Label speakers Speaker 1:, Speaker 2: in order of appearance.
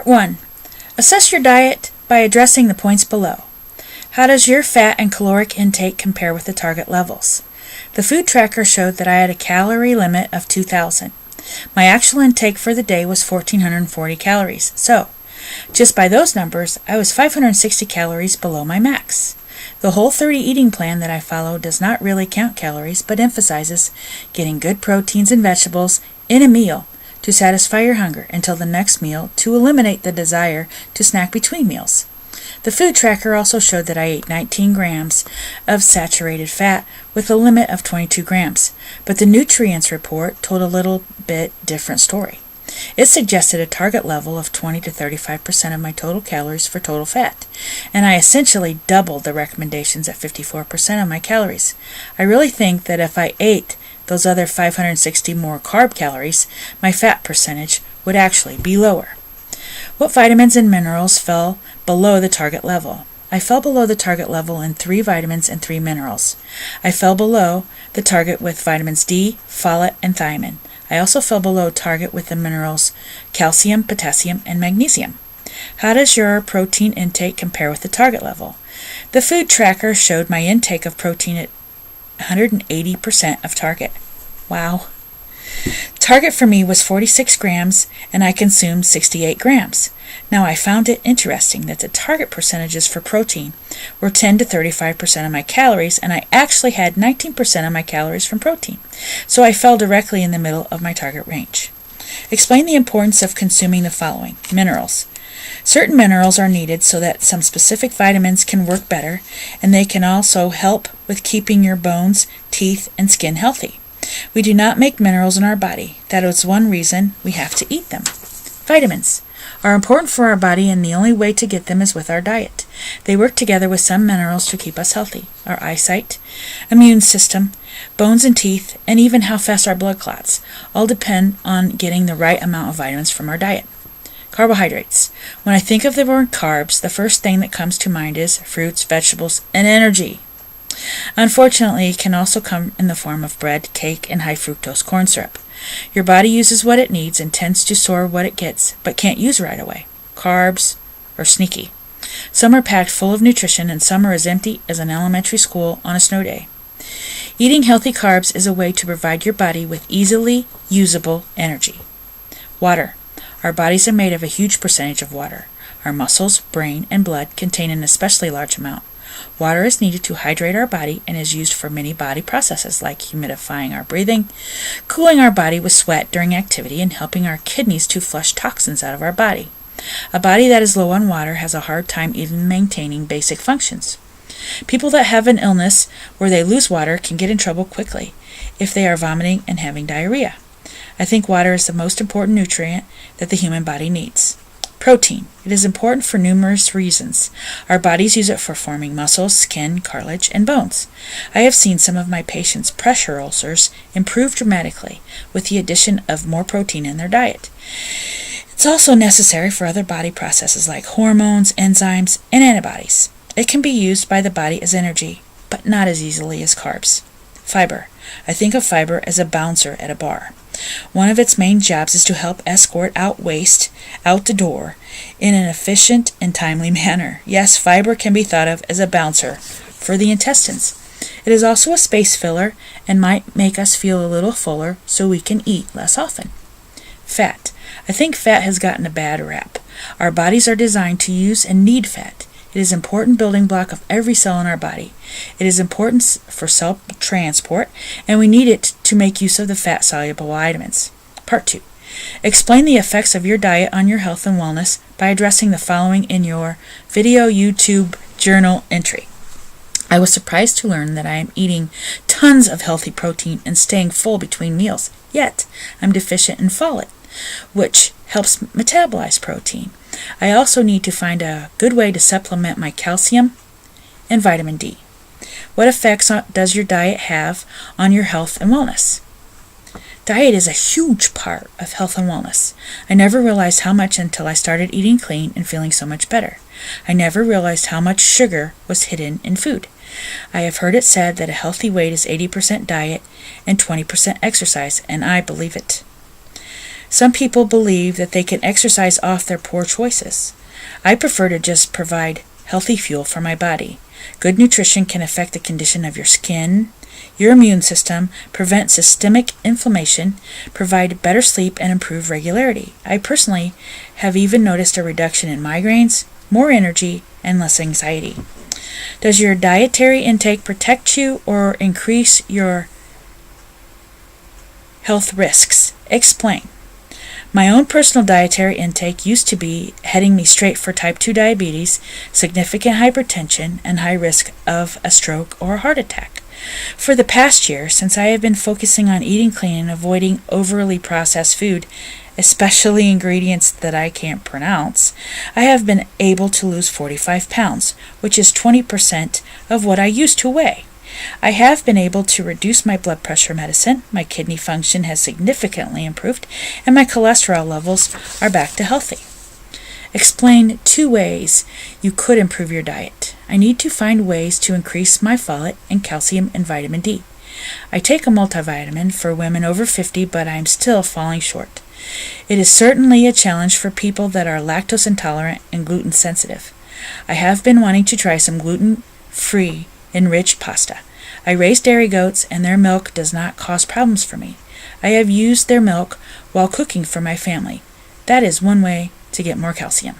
Speaker 1: Part 1. Assess your diet by addressing the points below. How does your fat and caloric intake compare with the target levels? The food tracker showed that I had a calorie limit of 2,000. My actual intake for the day was 1,440 calories, so just by those numbers, I was 560 calories below my max. The Whole30 eating plan that I follow does not really count calories, but emphasizes getting good proteins and vegetables in a meal to satisfy your hunger until the next meal to eliminate the desire to snack between meals. The food tracker also showed that I ate 19 grams of saturated fat with a limit of 22 grams, but the nutrients report told a little bit different story. It suggested a target level of 20 to 35% of my total calories for total fat, and I essentially doubled the recommendations at 54% of my calories. I really think that if I ate those other 560 more carb calories, my fat percentage would actually be lower. What vitamins and minerals fell below the target level? I fell below the target level in 3 vitamins and 3 minerals. I fell below the target with vitamins D, folate, and thiamine. I also fell below target with the minerals calcium, potassium, and magnesium. How does your protein intake compare with the target level? The food tracker showed my intake of protein at 180% of target. Wow. Target for me was 46 grams, and I consumed 68 grams. Now, I found it interesting that the target percentages for protein were 10 to 35% of my calories, and I actually had 19% of my calories from protein. So I fell directly in the middle of my target range. Explain the importance of consuming the following. Minerals. Certain minerals are needed so that some specific vitamins can work better, and they can also help with keeping your bones, teeth, and skin healthy. We do not make minerals in our body. That is one reason we have to eat them. Vitamins are important for our body, and the only way to get them is with our diet. They work together with some minerals to keep us healthy. Our eyesight, immune system, bones and teeth, and even how fast our blood clots all depend on getting the right amount of vitamins from our diet. Carbohydrates. When I think of the word carbs, the first thing that comes to mind is fruits, vegetables, and energy. Unfortunately, it can also come in the form of bread, cake, and high fructose corn syrup. Your body uses what it needs and tends to store what it gets, but can't use right away. Carbs are sneaky. Some are packed full of nutrition, and some are as empty as an elementary school on a snow day. Eating healthy carbs is a way to provide your body with easily usable energy. Water. Our bodies are made of a huge percentage of water. Our muscles, brain, and blood contain an especially large amount. Water is needed to hydrate our body and is used for many body processes like humidifying our breathing, cooling our body with sweat during activity, and helping our kidneys to flush toxins out of our body. A body that is low on water has a hard time even maintaining basic functions. People that have an illness where they lose water can get in trouble quickly if they are vomiting and having diarrhea. I think water is the most important nutrient that the human body needs. Protein. It is important for numerous reasons. Our bodies use it for forming muscles, skin, cartilage, and bones. I have seen some of my patients' pressure ulcers improve dramatically with the addition of more protein in their diet. It's also necessary for other body processes like hormones, enzymes, and antibodies. It can be used by the body as energy, but not as easily as carbs. Fiber. I think of fiber as a bouncer at a bar. One of its main jobs is to help escort out waste out the door in an efficient and timely manner. Yes, fiber can be thought of as a bouncer for the intestines. It is also a space filler and might make us feel a little fuller so we can eat less often. Fat. I think fat has gotten a bad rap. Our bodies are designed to use and need fat. It is an important building block of every cell in our body. It is important for cell transport, and we need it to make use of the fat-soluble vitamins. Part 2. Explain the effects of your diet on your health and wellness by addressing the following in your video YouTube journal entry. I was surprised to learn that I am eating tons of healthy protein and staying full between meals, yet I'm deficient in folate, which helps metabolize protein. I also need to find a good way to supplement my calcium and vitamin D. What effects does your diet have on your health and wellness? Diet is a huge part of health and wellness. I never realized how much until I started eating clean and feeling so much better. I never realized how much sugar was hidden in food. I have heard it said that a healthy weight is 80% diet and 20% exercise, and I believe it. Some people believe that they can exercise off their poor choices. I prefer to just provide healthy fuel for my body. Good nutrition can affect the condition of your skin, your immune system, prevent systemic inflammation, provide better sleep, and improve regularity. I personally have even noticed a reduction in migraines, more energy, and less anxiety. Does your dietary intake protect you or increase your health risks? Explain. My own personal dietary intake used to be heading me straight for type 2 diabetes, significant hypertension, and high risk of a stroke or a heart attack. For the past year, since I have been focusing on eating clean and avoiding overly processed food, especially ingredients that I can't pronounce, I have been able to lose 45 pounds, which is 20% of what I used to weigh. I have been able to reduce my blood pressure medicine, my kidney function has significantly improved, and my cholesterol levels are back to healthy. Explain 2 ways you could improve your diet. I need to find ways to increase my folate and calcium and vitamin D. I take a multivitamin for women over 50, but I am still falling short. It is certainly a challenge for people that are lactose intolerant and gluten sensitive. I have been wanting to try some gluten-free enriched pasta. I raise dairy goats and their milk does not cause problems for me. I have used their milk while cooking for my family. That is one way to get more calcium.